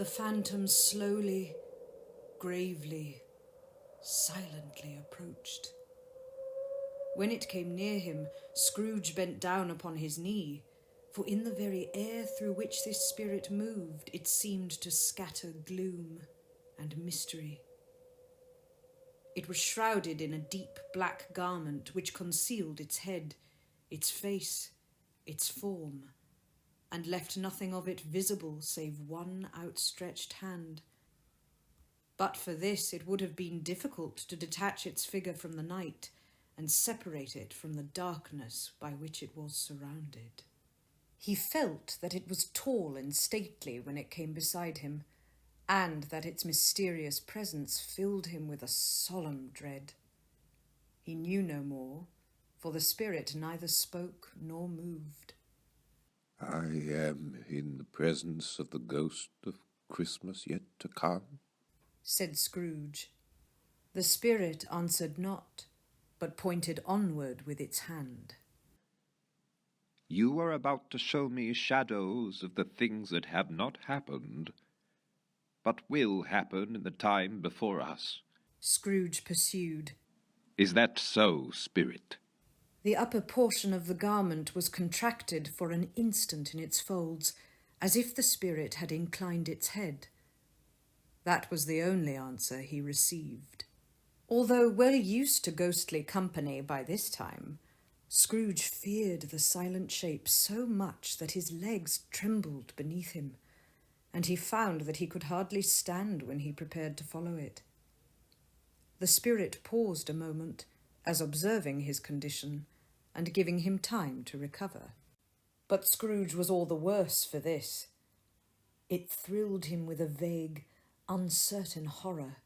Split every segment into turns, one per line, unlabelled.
The phantom slowly, gravely, silently approached. When it came near him, Scrooge bent down upon his knee, for in the very air through which this spirit moved, it seemed to scatter gloom and mystery. It was shrouded in a deep black garment which concealed its head, its face, its form, and left nothing of it visible save one outstretched hand. But for this it would have been difficult to detach its figure from the night and separate it from the darkness by which it was surrounded. He felt that it was tall and stately when it came beside him, and that its mysterious presence filled him with a solemn dread. He knew no more, for the spirit neither spoke nor moved.
I am in the presence of the ghost of Christmas yet to come,
said Scrooge. The spirit answered not, but pointed onward with its hand.
You are about to show me shadows of the things that have not happened, but will happen in the time before us,
Scrooge pursued.
Is that so, spirit?
The upper portion of the garment was contracted for an instant in its folds, as if the spirit had inclined its head. That was the only answer he received. Although well used to ghostly company by this time, Scrooge feared the silent shape so much that his legs trembled beneath him, and he found that he could hardly stand when he prepared to follow it. The spirit paused a moment, as observing his condition, and giving him time to recover. But Scrooge was all the worse for this. It thrilled him with a vague, uncertain horror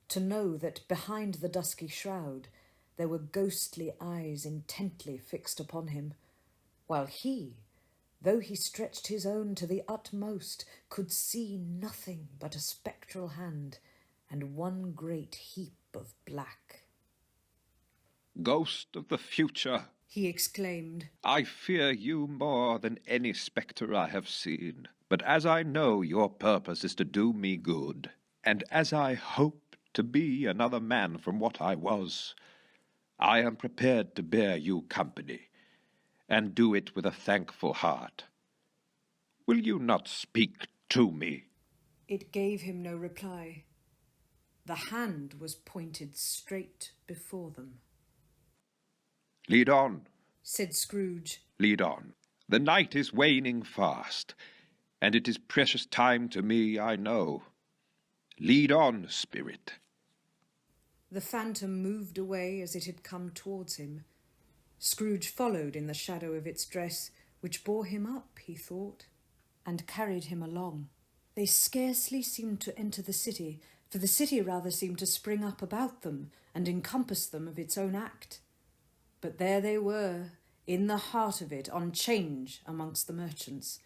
to know that behind the dusky shroud there were ghostly eyes intently fixed upon him, while he, though he stretched his own to the utmost, could see nothing but a spectral hand and one great heap of black.
Ghost of the future,
he exclaimed,
I fear you more than any spectre I have seen. But as I know your purpose is to do me good, and as I hope to be another man from what I was, I am prepared to bear you company, and do it with a thankful heart. Will you not speak to me?
It gave him no reply. The hand was pointed straight before them.
Lead on,
said Scrooge.
Lead on. The night is waning fast, and it is precious time to me, I know. Lead on, spirit.
The phantom moved away as it had come towards him. Scrooge followed in the shadow of its dress, which bore him up, he thought, and carried him along. They scarcely seemed to enter the city, for the city rather seemed to spring up about them and encompass them of its own act. But there they were, in the heart of it, on 'change amongst the merchants,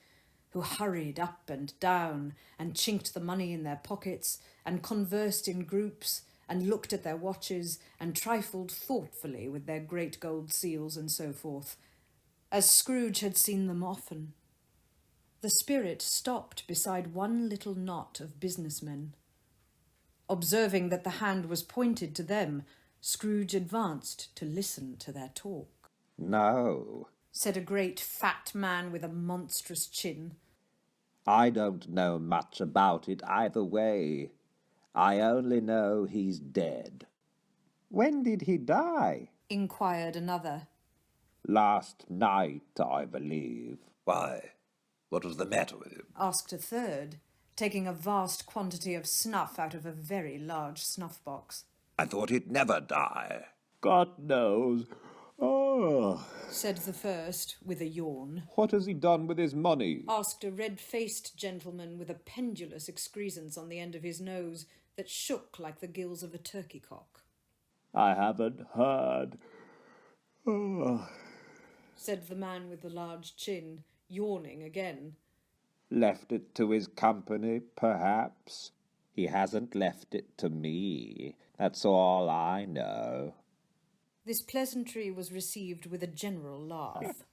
who hurried up and down and chinked the money in their pockets and conversed in groups and looked at their watches and trifled thoughtfully with their great gold seals and so forth, as Scrooge had seen them often. The spirit stopped beside one little knot of businessmen. Observing that the hand was pointed to them, Scrooge advanced to listen to their talk.
No,
said a great fat man with a monstrous chin.
I don't know much about it either way. I only know he's dead. When did he die?
Inquired another.
Last night, I believe.
Why? What was the matter with him?
Asked a third, taking a vast quantity of snuff out of a very large snuff-box.
I thought he'd never die.
God knows. Oh,
said the first, with a yawn.
What has he done with his money?
Asked a red-faced gentleman with a pendulous excrescence on the end of his nose that shook like the gills of a turkey-cock.
I haven't heard. Oh,
said the man with the large chin, yawning again.
Left it to his company, perhaps. He hasn't left it to me. That's all I know.
This pleasantry was received with a general laugh.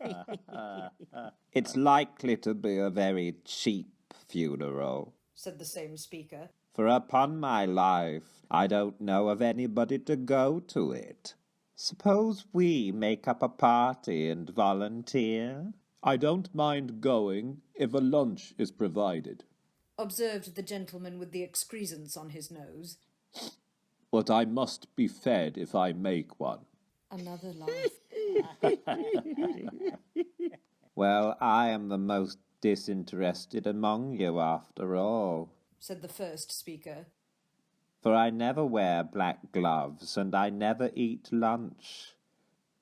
It's likely to be a very cheap funeral,
said the same speaker.
For upon my life, I don't know of anybody to go to it. Suppose we make up a party and volunteer?
I don't mind going if a lunch is provided.
Observed the gentleman with the excrescence on his nose.
But I must be fed if I make one.
Another laugh.
Well, I am the most disinterested among you, after all,
said the first speaker.
For I never wear black gloves, and I never eat lunch.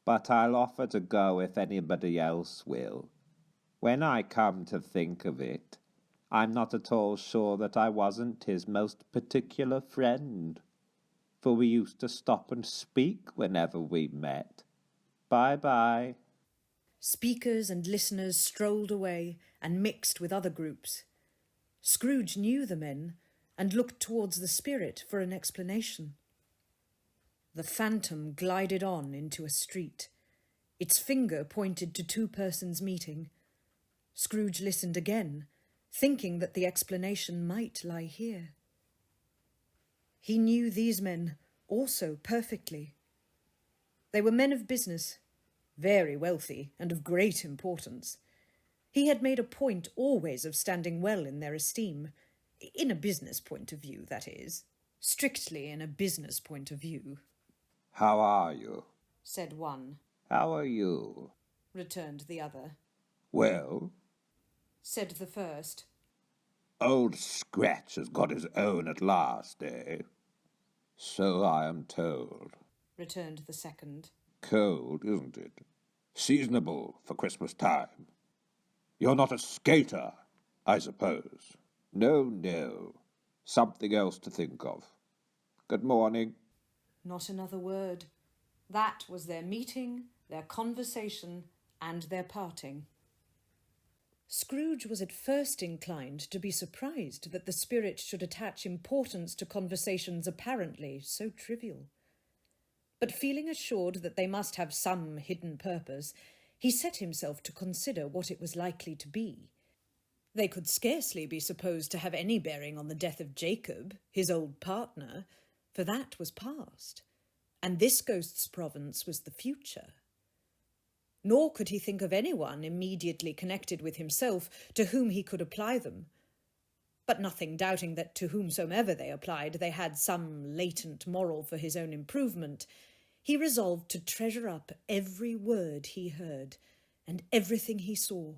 But I'll offer to go if anybody else will. When I come to think of it, I'm not at all sure that I wasn't his most particular friend, for we used to stop and speak whenever we met. Bye-bye.
Speakers and listeners strolled away and mixed with other groups. Scrooge knew the men and looked towards the spirit for an explanation. The phantom glided on into a street. Its finger pointed to two persons meeting. Scrooge listened again, thinking that the explanation might lie here. He knew these men also perfectly. They were men of business, very wealthy and of great importance. He had made a point always of standing well in their esteem, in a business point of view, that is. Strictly in a business point of view.
How are you?
Said one.
How are you?
Returned the other.
Well?
Said the first.
Old Scratch has got his own at last, eh? So I am told.
Returned the second.
Cold, isn't it? Seasonable for Christmas time. You're not a skater, I suppose. No, no. Something else to think of. Good morning.
Not another word. That was their meeting, their conversation, and their parting. Scrooge was at first inclined to be surprised that the spirit should attach importance to conversations apparently so trivial. But feeling assured that they must have some hidden purpose, he set himself to consider what it was likely to be. They could scarcely be supposed to have any bearing on the death of Jacob, his old partner, for that was past, and this ghost's province was the future. Nor could he think of anyone immediately connected with himself to whom he could apply them. But nothing doubting that to whomsoever they applied they had some latent moral for his own improvement, he resolved to treasure up every word he heard and everything he saw,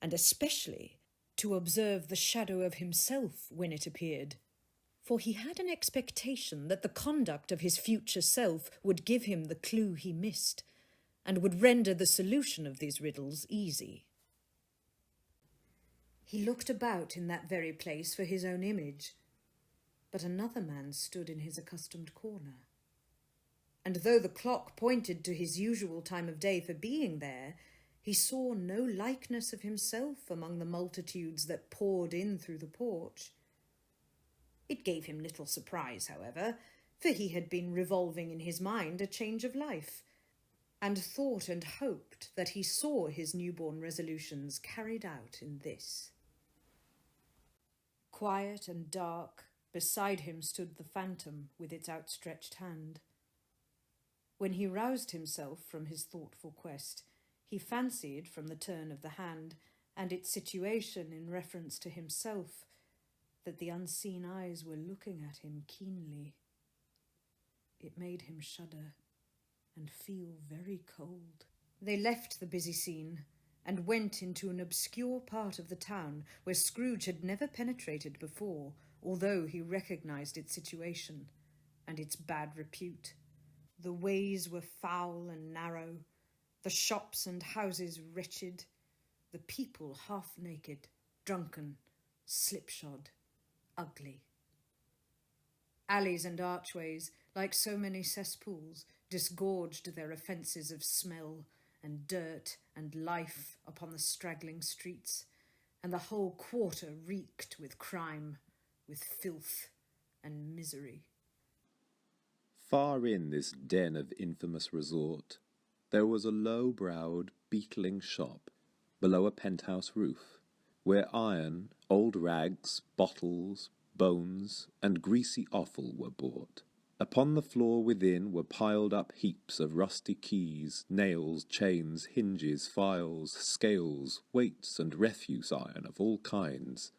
and especially to observe the shadow of himself when it appeared. For he had an expectation that the conduct of his future self would give him the clue he missed, and would render the solution of these riddles easy. He looked about in that very place for his own image, but another man stood in his accustomed corner. And though the clock pointed to his usual time of day for being there, he saw no likeness of himself among the multitudes that poured in through the porch. It gave him little surprise, however, for he had been revolving in his mind a change of life, and thought and hoped that he saw his newborn resolutions carried out in this. Quiet and dark, beside him stood the phantom with its outstretched hand. When he roused himself from his thoughtful quest, he fancied, from the turn of the hand and its situation in reference to himself, that the unseen eyes were looking at him keenly. It made him shudder and feel very cold. They left the busy scene and went into an obscure part of the town where Scrooge had never penetrated before, although he recognized its situation and its bad repute. The ways were foul and narrow, the shops and houses wretched, the people half-naked, drunken, slipshod, ugly. Alleys and archways, like so many cesspools, disgorged their offences of smell and dirt and life upon the straggling streets, and the whole quarter reeked with crime, with filth and misery.
Far in this den of infamous resort, there was a low-browed, beetling shop below a penthouse roof, where iron, old rags, bottles, bones, and greasy offal were bought. Upon the floor within were piled up heaps of rusty keys, nails, chains, hinges, files, scales, weights, and refuse iron of all kinds.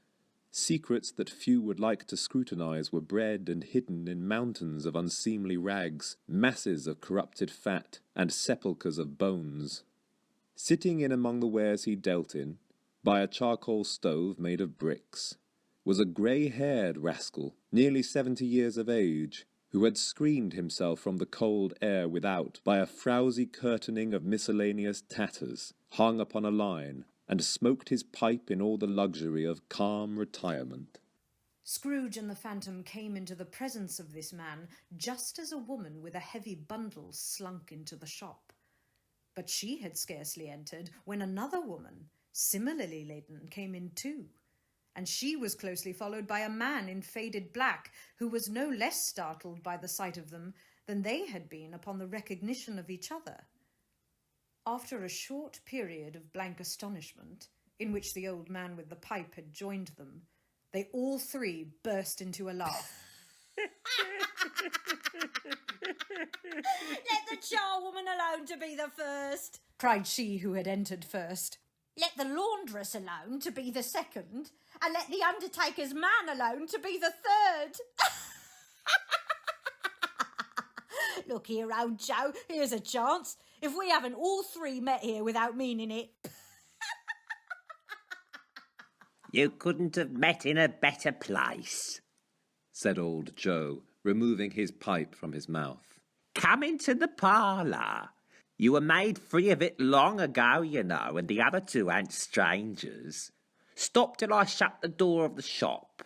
Secrets that few would like to scrutinize were bred and hidden in mountains of unseemly rags, masses of corrupted fat, and sepulchres of bones. Sitting in among the wares he dealt in, by a charcoal stove made of bricks, was a grey-haired rascal, nearly 70 years of age, who had screened himself from the cold air without by a frowsy curtaining of miscellaneous tatters, hung upon a line, and smoked his pipe in all the luxury of calm retirement.
Scrooge and the Phantom came into the presence of this man just as a woman with a heavy bundle slunk into the shop. But she had scarcely entered when another woman, similarly laden, came in too, and she was closely followed by a man in faded black, who was no less startled by the sight of them than they had been upon the recognition of each other. After a short period of blank astonishment, in which the old man with the pipe had joined them, they all three burst into a laugh.
Let the charwoman alone to be the first,
cried she who had entered first.
let the laundress alone to be the second, and let the undertaker's man alone to be the third. Look here, old Joe, here's a chance. If we haven't all three met here without meaning it.
You couldn't have met in a better place,
said old Joe, removing his pipe from his mouth.
Come into the parlour. You were made free of it long ago, you know, and the other two ain't strangers. Stop till I shut the door of the shop.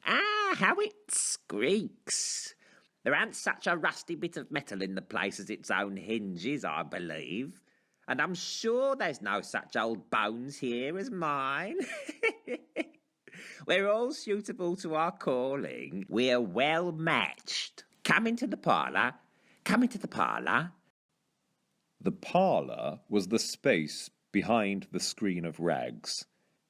Ah, how it squeaks. There ain't such a rusty bit of metal in the place as its own hinges, I believe. And I'm sure there's no such old bones here as mine. We're all suitable to our calling. We're well matched. Come into the parlour. Come into the parlour.
The parlour was the space behind the screen of rags.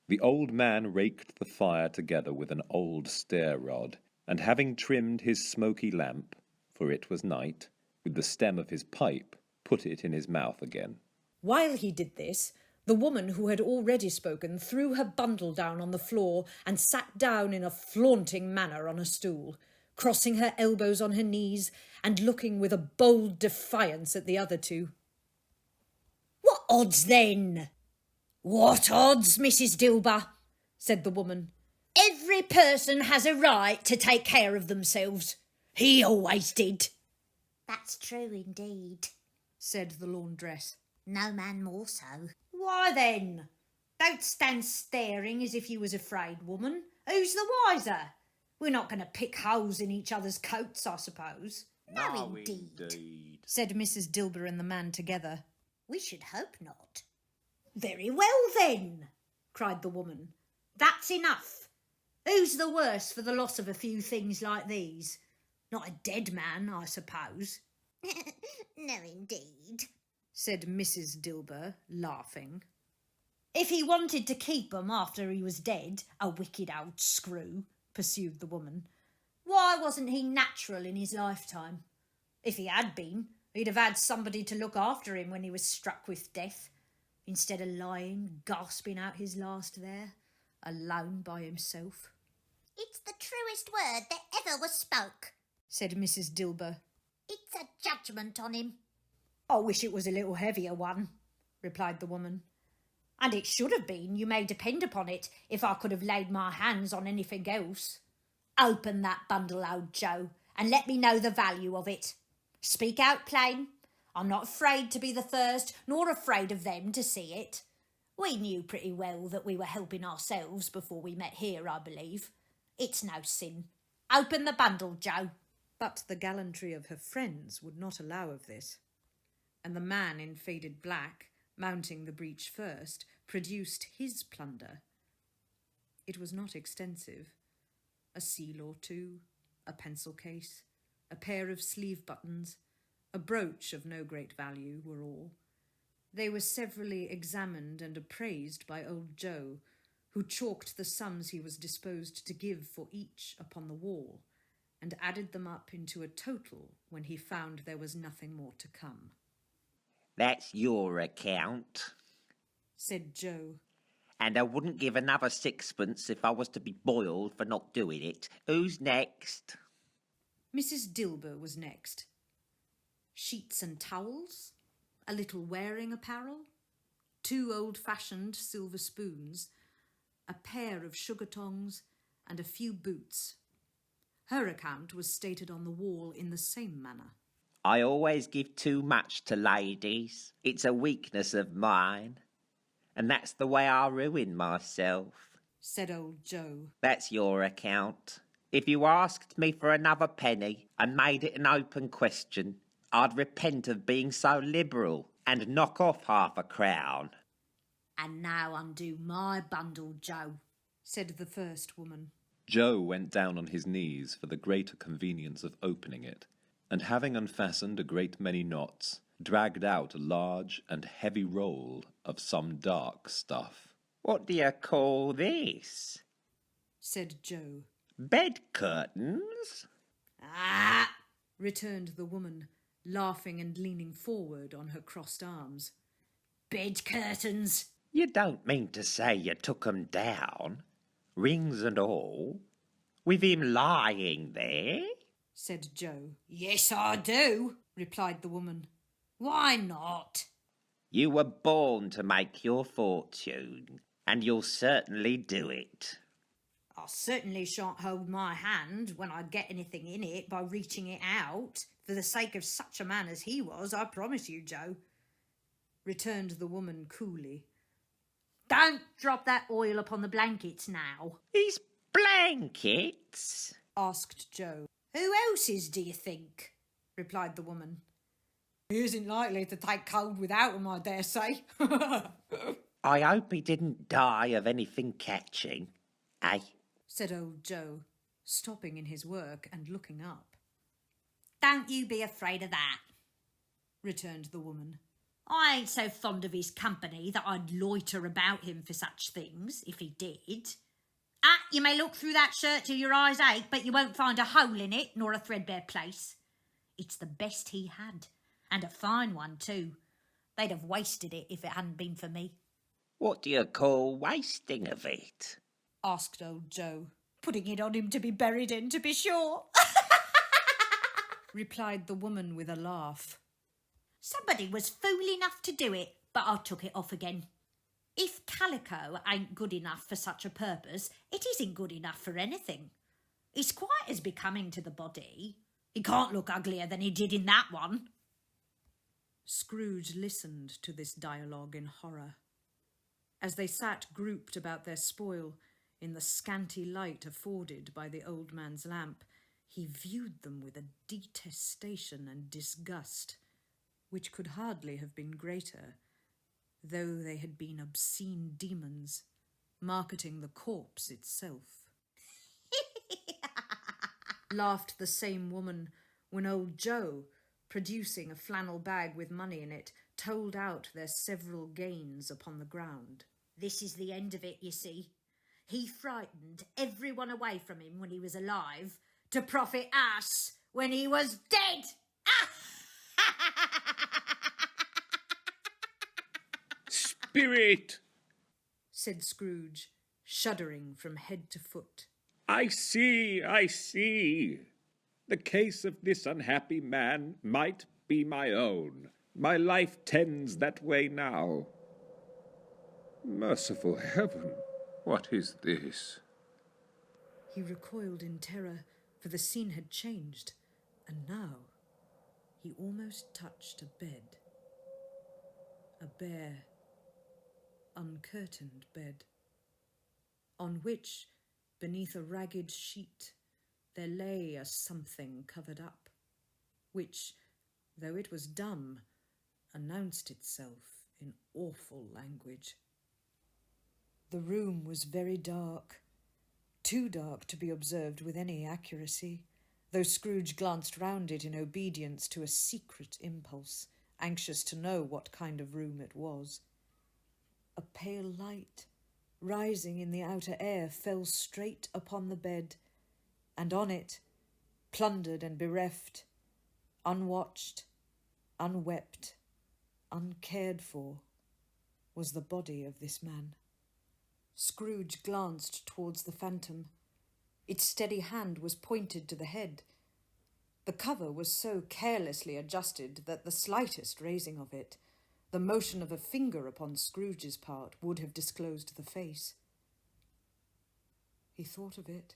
The old man raked the fire together with an old stair-rod, and having trimmed his smoky lamp, for it was night, with the stem of his pipe, put it in his mouth again.
While he did this, the woman who had already spoken threw her bundle down on the floor and sat down in a flaunting manner on a stool, crossing her elbows on her knees and looking with a bold defiance at the other two.
What odds then? What odds, Mrs. Dilber? Said the woman. Every person has a right to take care of themselves. He always did.
That's true indeed,
said the laundress.
no man more so.
Why then? Don't stand staring as if you was afraid, woman. Who's the wiser? We're not going to pick holes in each other's coats, I suppose.
No, indeed,
said Mrs. Dilber and the man together.
we should hope not.
Very well then, cried the woman. That's enough. Who's the worse for the loss of a few things like these? Not a dead man, I suppose.
No, indeed,
Said Mrs. Dilber, laughing.
If he wanted to keep 'em after he was dead, a wicked old screw, pursued the woman, why wasn't he natural in his lifetime? If he had been, he'd have had somebody to look after him when he was struck with death, instead of lying, gasping out his last there, alone by himself.
it's the truest word that ever was spoke.
Said Mrs. Dilber.
It's a judgment on him.
I wish it was a little heavier one, replied the woman. And it should have been, you may depend upon it, if I could have laid my hands on anything else. Open that bundle, old Joe, and let me know the value of it. Speak out plain. I'm not afraid to be the first, nor afraid of them to see it. We knew pretty well that we were helping ourselves before we met here, I believe. It's no sin. Open the bundle, Joe.
But the gallantry of her friends would not allow of this, and the man in faded black, mounting the breach first, produced his plunder. It was not extensive. A seal or two, a pencil case, a pair of sleeve buttons, a brooch of no great value were all. They were severally examined and appraised by old Joe, who chalked the sums he was disposed to give for each upon the wall, and added them up into a total when he found there was nothing more to come.
"That's your account,"
said Joe.
"and I wouldn't give another sixpence if I was to be boiled for not doing it. Who's next?"
Mrs. Dilber was next. Sheets and towels, a little wearing apparel, 2 old-fashioned silver spoons, a pair of sugar tongs, and a few boots. Her account was stated on the wall in the same manner.
"I always give too much to ladies. It's a weakness of mine. And that's the way I ruin myself,"
said old Joe.
"That's your account. If you asked me for another penny and made it an open question, I'd repent of being so liberal and knock off half a crown."
And now undo my bundle, Joe,
said the first woman.
Joe went down on his knees for the greater convenience of opening it, and having unfastened a great many knots, dragged out a large and heavy roll of some dark stuff.
"What do you call this?"
said Joe.
"Bed curtains?"
Ah,
returned the woman, laughing and leaning forward on her crossed arms.
bed curtains.
"You don't mean to say you took 'em down, rings and all, with him lying there?"
said Joe.
Yes, I do, replied the woman. Why not?
"You were born to make your fortune, and you'll certainly do it."
I certainly shan't hold my hand when I get anything in it by reaching it out, for the sake of such a man as he was, I promise you, Joe,
returned the woman coolly.
Don't drop that oil upon the blankets now.
"These blankets?"
asked Joe.
Who else's, do you think?
replied the woman.
He isn't likely to take cold without 'em, I dare say.
"I hope he didn't die of anything catching, eh?"
said old Joe, stopping in his work and looking up.
Don't you be afraid of that,
returned the woman.
I ain't so fond of his company that I'd loiter about him for such things, if he did. Ah, you may look through that shirt till your eyes ache, but you won't find a hole in it, nor a threadbare place. It's the best he had, and a fine one too. They'd have wasted it if it hadn't been for me.
"What do you call wasting of it?"
asked old Joe.
Putting it on him to be buried in, to be sure,
replied the woman with a laugh.
Somebody was fool enough to do it, but I took it off again. If calico ain't good enough for such a purpose, it isn't good enough for anything. It's quite as becoming to the body. He can't look uglier than he did in that one.
Scrooge listened to this dialogue in horror. As they sat grouped about their spoil, in the scanty light afforded by the old man's lamp, he viewed them with a detestation and disgust, which could hardly have been greater, though they had been obscene demons, marketing the corpse itself. Laughed the same woman when old Joe, producing a flannel bag with money in it, told out their several gains upon the ground.
This is the end of it, you see. He frightened everyone away from him when he was alive, to profit us when he was dead.
"Spirit!"
said Scrooge, shuddering from head to foot.
I see, I see. The case of this unhappy man might be my own. My life tends that way now. Merciful heaven, what is this?
He recoiled in terror, for the scene had changed, and now he almost touched a bed. A bare, uncurtained bed, on which, beneath a ragged sheet, there lay a something covered up, which, though it was dumb, announced itself in awful language. The room was very dark, too dark to be observed with any accuracy, though Scrooge glanced round it in obedience to a secret impulse, anxious to know what kind of room it was. A pale light, rising in the outer air, fell straight upon the bed, and on it, plundered and bereft, unwatched, unwept, uncared for, was the body of this man. Scrooge glanced towards the phantom. Its steady hand was pointed to the head. The cover was so carelessly adjusted that the slightest raising of it, the motion of a finger upon Scrooge's part, would have disclosed the face. He thought of it,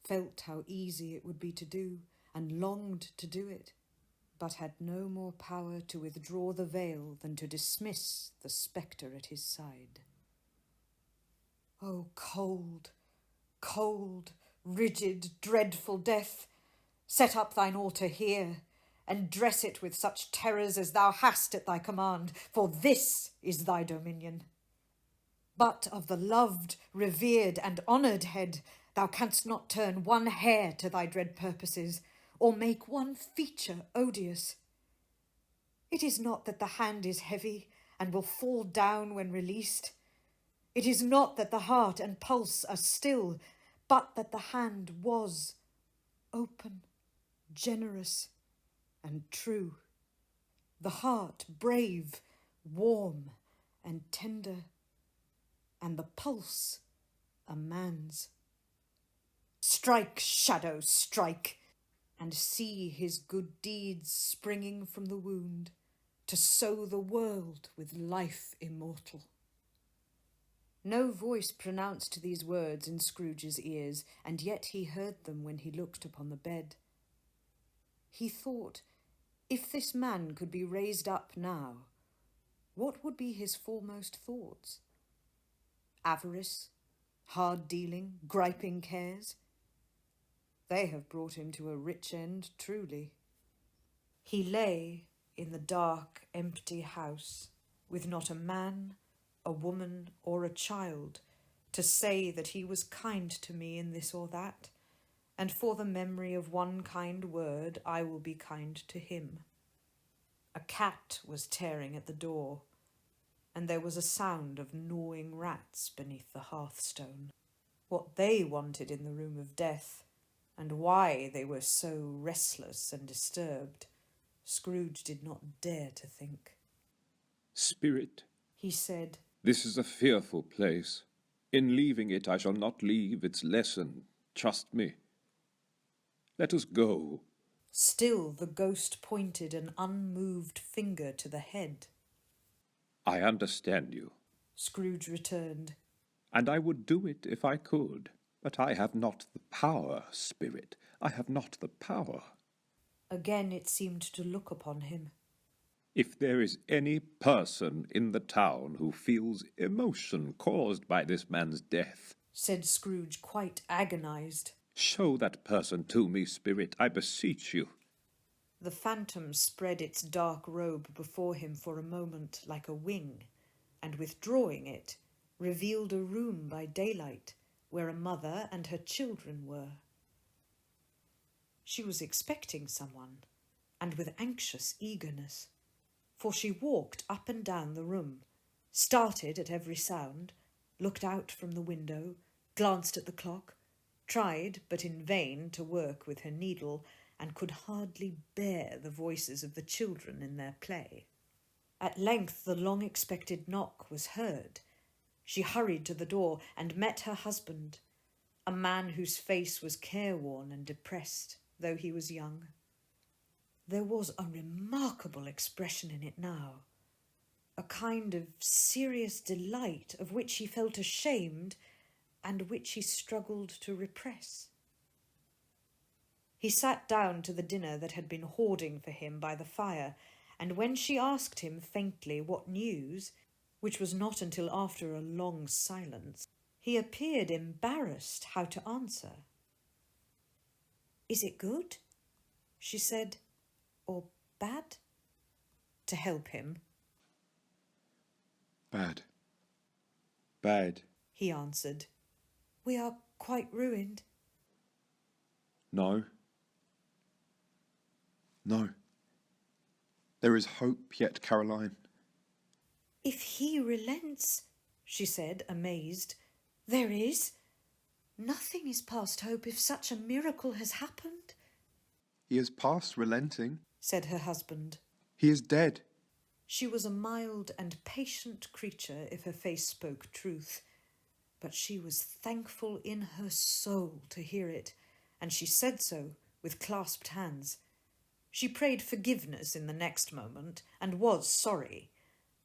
felt how easy it would be to do, and longed to do it, but had no more power to withdraw the veil than to dismiss the spectre at his side. Oh, cold, cold, rigid, dreadful death, set up thine altar here, and dress it with such terrors as thou hast at thy command, for this is thy dominion. But of the loved, revered, and honoured head thou canst not turn one hair to thy dread purposes, or make one feature odious. It is not that the hand is heavy and will fall down when released. It is not that the heart and pulse are still, but that the hand was open, generous, and true. The heart brave, warm, and tender, and the pulse a man's. Strike, shadow, strike, and see his good deeds springing from the wound, to sow the world with life immortal. No voice pronounced these words in Scrooge's ears, and yet he heard them when he looked upon the bed. He thought, if this man could be raised up now, what would be his foremost thoughts? Avarice, hard-dealing, griping cares? They have brought him to a rich end, truly. He lay in the dark, empty house, with not a man, a woman, or a child to say that he was kind to me in this or that, and for the memory of one kind word I will be kind to him. A cat was tearing at the door, and there was a sound of gnawing rats beneath the hearthstone. What they wanted in the room of death, and why they were so restless and disturbed, Scrooge did not dare to think.
Spirit,
He said,
this is a fearful place. In leaving it, I shall not leave its lesson. Trust me. Let us go.
Still the ghost pointed an unmoved finger to the head.
I understand you,
Scrooge returned.
and I would do it if I could. But I have not the power, Spirit. I have not the power.
Again it seemed to look upon him.
If there is any person in the town who feels emotion caused by this man's death,
Said Scrooge, quite agonized.
show that person to me, Spirit, I beseech you.
The phantom spread its dark robe before him for a moment like a wing, and withdrawing it, revealed a room by daylight where a mother and her children were. She was expecting someone, and with anxious eagerness, for she walked up and down the room, started at every sound, looked out from the window, glanced at the clock, tried, but in vain, to work with her needle, and could hardly bear the voices of the children in their play. At length the long-expected knock was heard. She hurried to the door and met her husband, a man whose face was careworn and depressed, though he was young. There was a remarkable expression in it now, a kind of serious delight of which he felt ashamed and which he struggled to repress. He sat down to the dinner that had been hoarding for him by the fire, and when she asked him faintly what news, which was not until after a long silence, he appeared embarrassed how to answer. "Is it good?" she said, "or bad?" to help him.
Bad. Bad.
He answered. "We are quite ruined."
No. No. There is hope yet, Caroline.
"If he relents," she said, amazed. There is? Nothing is past hope if such a miracle has happened,
He is past relenting.
said her husband.
He is dead.
She was a mild and patient creature if her face spoke truth, but she was thankful in her soul to hear it, and she said so with clasped hands. She prayed forgiveness in the next moment and was sorry,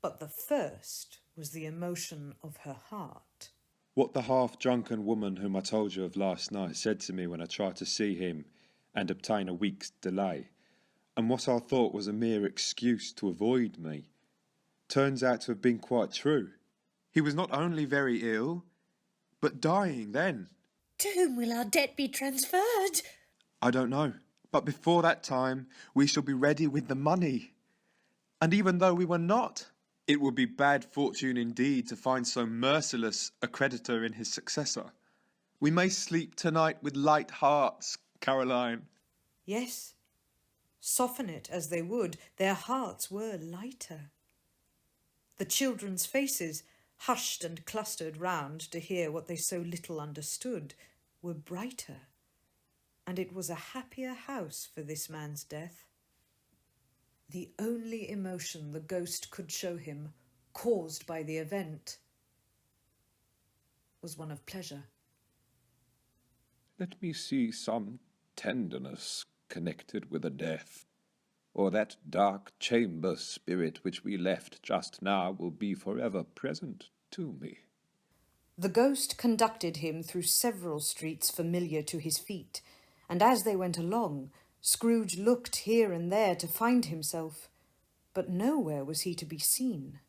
but the first was the emotion of her heart.
What the half-drunken woman whom I told you of last night said to me when I tried to see him and obtain a week's delay, and what I thought was a mere excuse to avoid me, turns out to have been quite true. He was not only very ill, but dying then.
To whom will our debt be transferred?
I don't know, but before that time we shall be ready with the money. And even though we were not, it would be bad fortune indeed to find so merciless a creditor in his successor. We may sleep tonight with light hearts, Caroline.
Yes, soften it as they would, their hearts were lighter. The children's faces, hushed and clustered round to hear what they so little understood, were brighter, and it was a happier house for this man's death. The only emotion the ghost could show him, caused by the event, was one of pleasure.
Let me see some tenderness connected with a death, or that dark chamber spirit which we left just now will be forever present to me.
The ghost conducted him through several streets familiar to his feet, and as they went along, Scrooge looked here and there to find himself, but nowhere was he to be seen.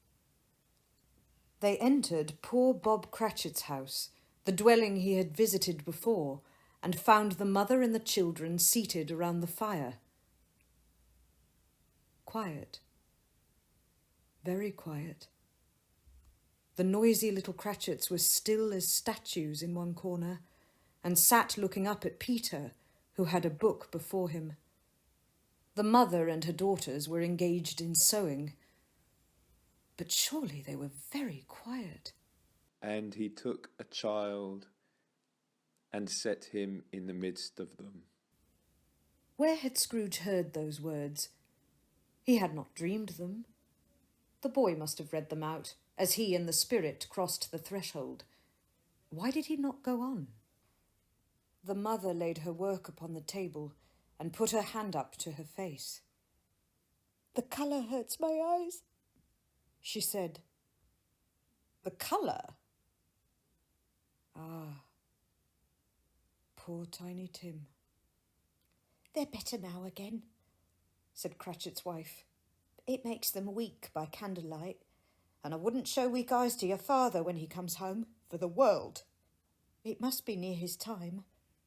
They entered poor Bob Cratchit's house, the dwelling he had visited before, and found the mother and the children seated around the fire. Quiet. Very quiet. The noisy little Cratchits were still as statues in one corner, and sat looking up at Peter, who had a book before him. The mother and her daughters were engaged in sewing, but surely they were very quiet.
And he took a child and set him in the midst of them.
Where had Scrooge heard those words? He had not dreamed them. The boy must have read them out as he and the spirit crossed the threshold. Why did he not go on? The mother laid her work upon the table and put her hand up to her face. "The colour hurts my eyes," she said. "The colour?" Ah, poor Tiny Tim.
They're better now again,
said Cratchit's wife.
It makes them weak by candlelight, and I wouldn't show weak eyes to your father when he comes home, for the world. It must be near his time.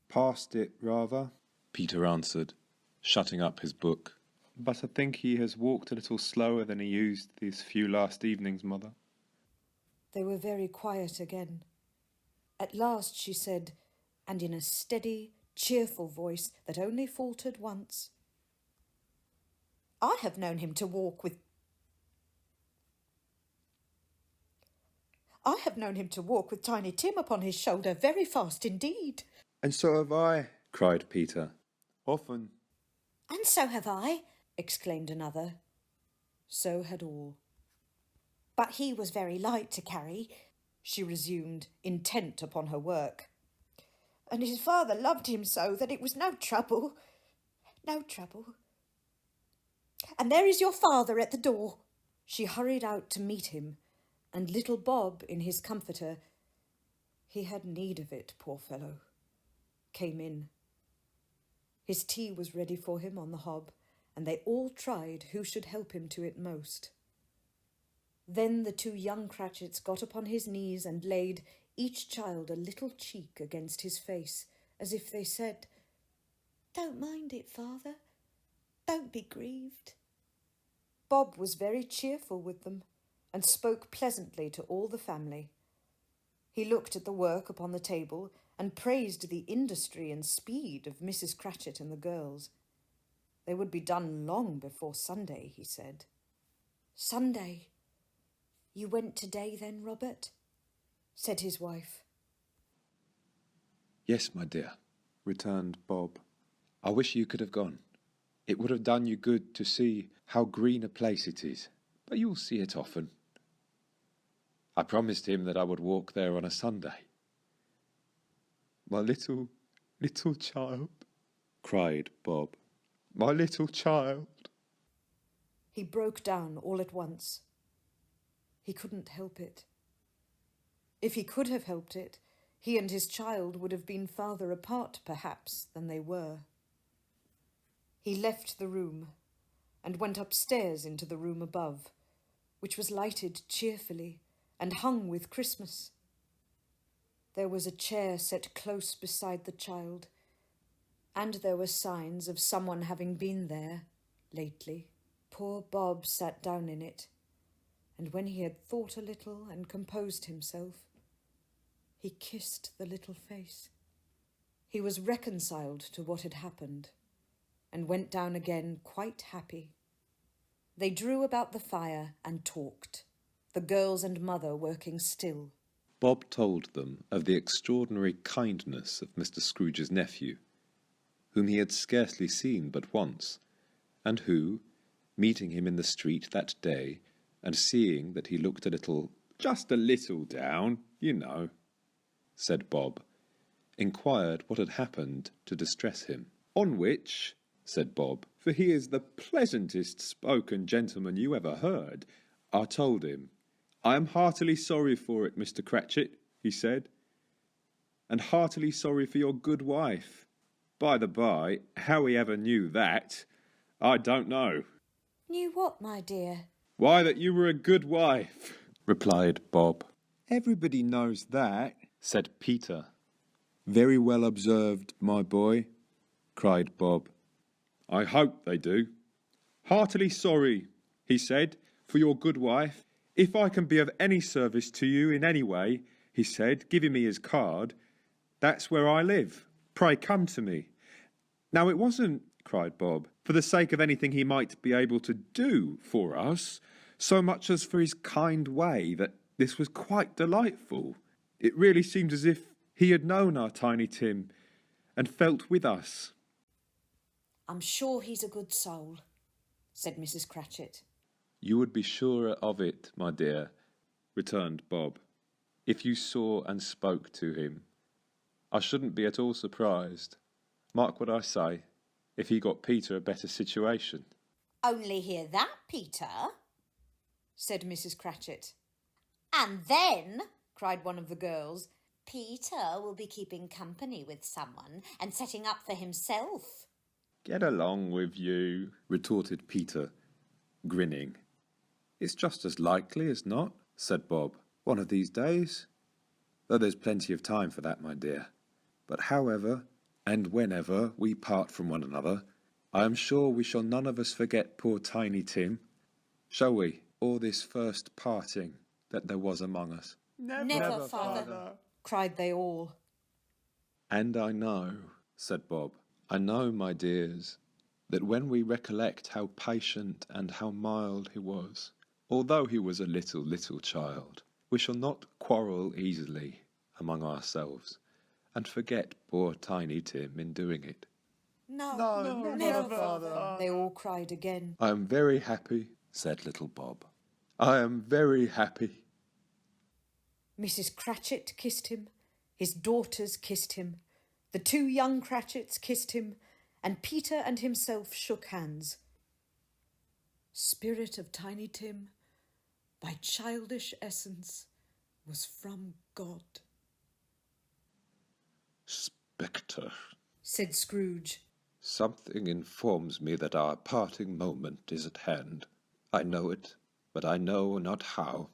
Past it, rather, Peter answered, shutting up his book.
But I think he has walked a little slower than he used these few last evenings, Mother.
They were very quiet again. At last she said, and in a steady, cheerful voice that only faltered once,
I have known him to walk with Tiny Tim upon his shoulder very fast indeed.
And so have I, cried Peter. Often.
And so have I,
exclaimed another. So had all.
But he was very light to carry,
she resumed, intent upon her work.
And his father loved him so that it was no trouble. No trouble. And there is your father at the door.
She hurried out to meet him, and little Bob, in his comforter, he had need of it, poor fellow, came in. His tea was ready for him on the hob, and they all tried who should help him to it most. Then the two young Cratchits got upon his knees and laid each child a little cheek against his face, as if they said,
"Don't mind it, father. Don't be grieved."
Bob was very cheerful with them, and spoke pleasantly to all the family. He looked at the work upon the table, and praised the industry and speed of Mrs. Cratchit and the girls. They would be done long before Sunday, he said.
Sunday. You went today then, Robert?
said his wife.
Yes, my dear, returned Bob. I wish you could have gone. It would have done you good to see how green a place it is, but you'll see it often. I promised him that I would walk there on a Sunday. My little child, cried Bob. My little child.
He broke down all at once. He couldn't help it. If he could have helped it, he and his child would have been farther apart, perhaps, than they were. He left the room and went upstairs into the room above, which was lighted cheerfully and hung with Christmas. There was a chair set close beside the child, and there were signs of someone having been there lately. Poor Bob sat down in it, and when he had thought a little and composed himself, he kissed the little face. He was reconciled to what had happened, and went down again quite happy. They drew about the fire and talked, the girls and mother working still.
Bob told them of the extraordinary kindness of Mr. Scrooge's nephew, whom he had scarcely seen but once, and who, meeting him in the street that day, and seeing that he looked just a little down, you know, said Bob, inquired what had happened to distress him. On which, said Bob, for he is the pleasantest spoken gentleman you ever heard, I told him, I am heartily sorry for it, Mr. Cratchit, he said, and heartily sorry for your good wife. By the by, how he ever knew that, I don't know.
Knew what, my dear?
Why, that you were a good wife, replied Bob. Everybody knows that, said Peter. Very well observed, my boy, cried Bob. I hope they do. Heartily sorry, he said, for your good wife. If I can be of any service to you in any way, he said, giving me his card, that's where I live. Pray come to me. Now it wasn't, cried Bob, for the sake of anything he might be able to do for us, so much as for his kind way, that this was quite delightful. It really seemed as if he had known our Tiny Tim and felt with us.
I'm sure he's a good soul, said Mrs. Cratchit.
You would be surer of it, my dear, returned Bob, if you saw and spoke to him. I shouldn't be at all surprised, mark what I say, if he got Peter a better situation.
Only hear that, Peter,
said Mrs. Cratchit.
and then,
Cried one of the girls.
Peter will be keeping company with someone and setting up for himself.
Get along with you, retorted Peter, grinning. It's just as likely as not, said Bob, one of these days. Though there's plenty of time for that, my dear. But however, and whenever we part from one another, I am sure we shall none of us forget poor Tiny Tim. Shall we, or this first parting that there was among us?
Never, Father,
Cried they all.
And I know, said Bob, I know, my dears, that when we recollect how patient and how mild he was, although he was a little child, we shall not quarrel easily among ourselves, and forget poor Tiny Tim in doing it.
No, never, Father. They all cried again.
I am very happy, said little Bob. I am very happy.
Mrs. Cratchit kissed him, his daughters kissed him, the two young Cratchits kissed him, and Peter and himself shook hands. Spirit of Tiny Tim, thy childish essence was from God.
Spectre,
Said Scrooge.
something informs me that our parting moment is at hand. I know it, but I know not how.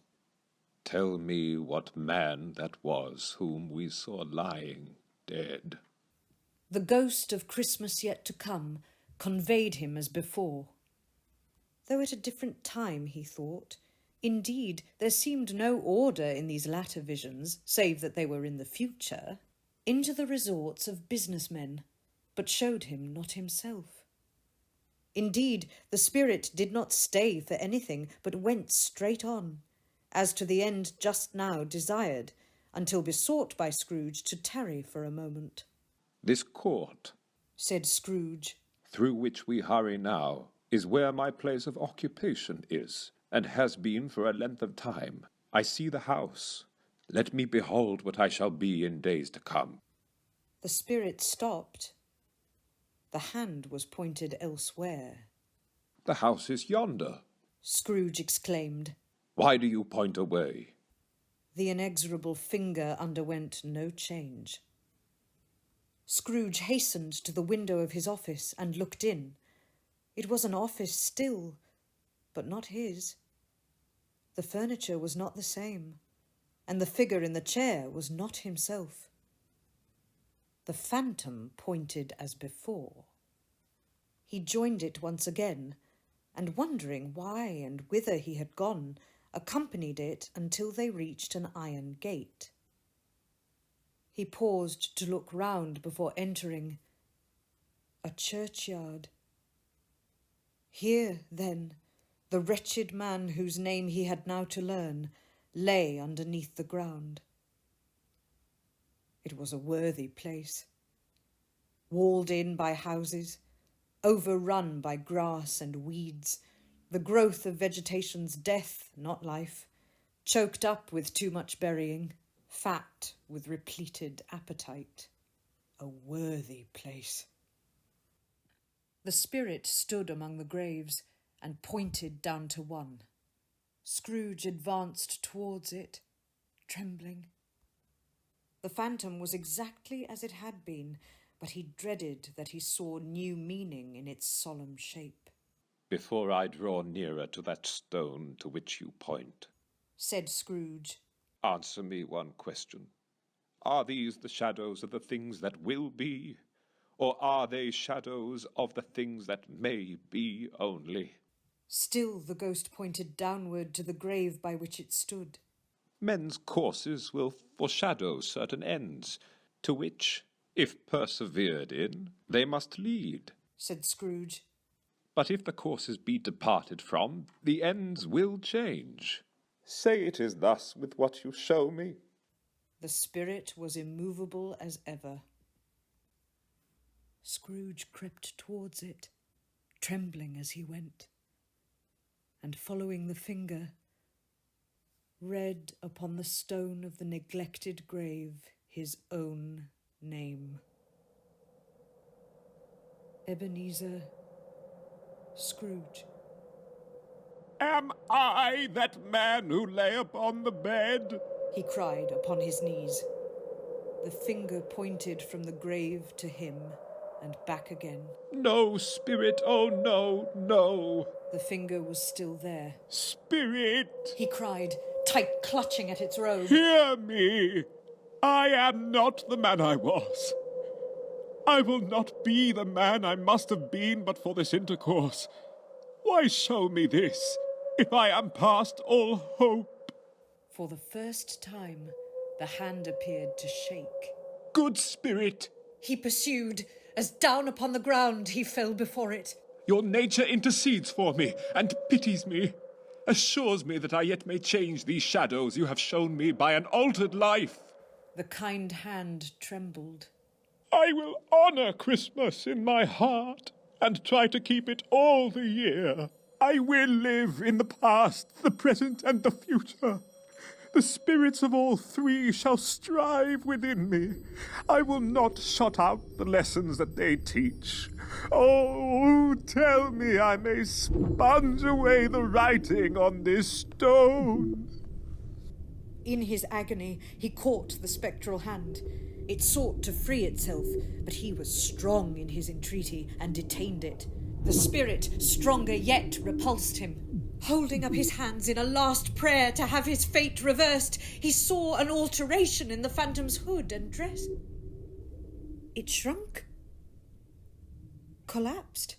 Tell me what man that was whom we saw lying dead.
The ghost of Christmas yet to come conveyed him as before. Though at a different time, he thought. Indeed, there seemed no order in these latter visions, save that they were in the future, into the resorts of businessmen, but showed him not himself. Indeed, the spirit did not stay for anything, but went straight on, as to the end just now desired, until besought by Scrooge to tarry for a moment.
This court,
Said Scrooge.
through which we hurry now, is where my place of occupation is, and has been for a length of time. I see the house. Let me behold what I shall be in days to come.
The spirit stopped. The hand was pointed elsewhere.
The house is yonder.
Scrooge exclaimed.
Why do you point away?
The inexorable finger underwent no change. Scrooge hastened to the window of his office and looked in. It was an office still, but not his. The furniture was not the same, and the figure in the chair was not himself. The phantom pointed as before. He joined it once again, and wondering why and whither he had gone, accompanied it until they reached an iron gate. He paused to look round before entering. A churchyard. Here, then, the wretched man whose name he had now to learn lay underneath the ground. It was a worthy place, walled in by houses, overrun by grass and weeds, the growth of vegetation's death, not life, choked up with too much burying, fat with repleted appetite. A worthy place. The spirit stood among the graves and pointed down to one. Scrooge advanced towards it, trembling. The phantom was exactly as it had been, but he dreaded that he saw new meaning in its solemn shape.
Before I draw nearer to that stone to which you point,
Said Scrooge.
answer me one question. Are these the shadows of the things that will be, or are they shadows of the things that may be only?
Still the ghost pointed downward to the grave by which it stood.
Men's courses will foreshadow certain ends, to which, if persevered in, they must lead.
Said Scrooge.
But if the courses be departed from, the ends will change. Say it is thus with what you show me.
The spirit was immovable as ever. Scrooge crept towards it, trembling as he went, and following the finger, read upon the stone of the neglected grave his own name. Ebenezer Scrooge.
Am I that man who lay upon the bed?
He cried upon his knees. The finger pointed from the grave to him and back again.
No, spirit, oh no, no.
The finger was still there.
Spirit,
He cried, tight clutching at its robe.
hear me. I am not the man I was. I will not be the man I must have been but for this intercourse. Why show me this, if I am past all hope?
For the first time, the hand appeared to shake.
Good spirit,
He pursued, as down upon the ground he fell before it.
your nature intercedes for me and pities me, assures me that I yet may change these shadows you have shown me by an altered life.
The kind hand trembled.
I will honor Christmas in my heart and try to keep it all the year. I will live in the past, the present, and the future. The spirits of all three shall strive within me. I will not shut out the lessons that they teach. Oh, tell me I may sponge away the writing on this stone.
In his agony, he caught the spectral hand. It sought to free itself, but he was strong in his entreaty and detained it. The spirit, stronger yet, repulsed him. Holding up his hands in a last prayer to have his fate reversed, he saw an alteration in the phantom's hood and dress. It shrunk, collapsed,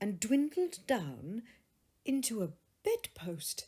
and dwindled down into a bedpost.